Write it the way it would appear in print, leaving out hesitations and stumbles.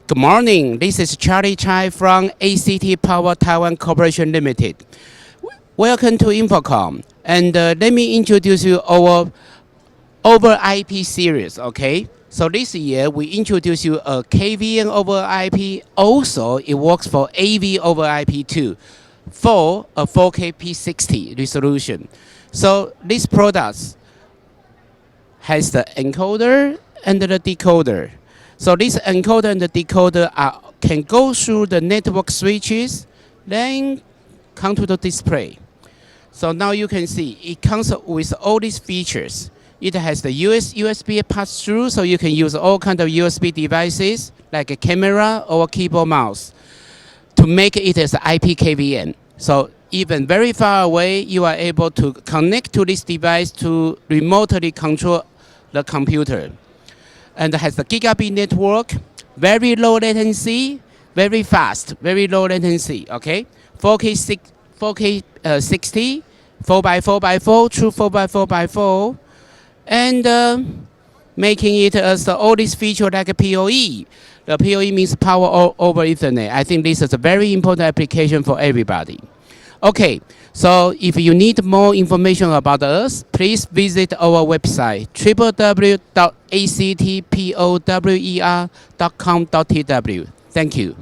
Good morning. This is Charlie Chai from ACT Power Taiwan Corporation Limited. Welcome to InfoComm. And let me introduce you our over IP series, okay? So this year we introduce you a KVM over IP. Also, it works for AV over IP too, for a 4K60 resolution. So this product has the encoder and the decoder. So this encoder and the decoder can go through the network switches, then come to the display. So now you can see it comes with all these features. It has the USB pass-through, so you can use all kinds of USB devices like a camera or a keyboard mouse to make it as IP KVM. So even very far away, you are able to connect to this device to remotely control the computer. And it has the Gigabit network, very low latency, very fast, very low latency, okay? 4K60, 4x4x4, true 4x4x4, and making it as all these features like a PoE. The PoE means power over Ethernet. I think this is a very important application for everybody. Okay, so if you need more information about us, please visit our website, www.actpower.com.tw. Thank you.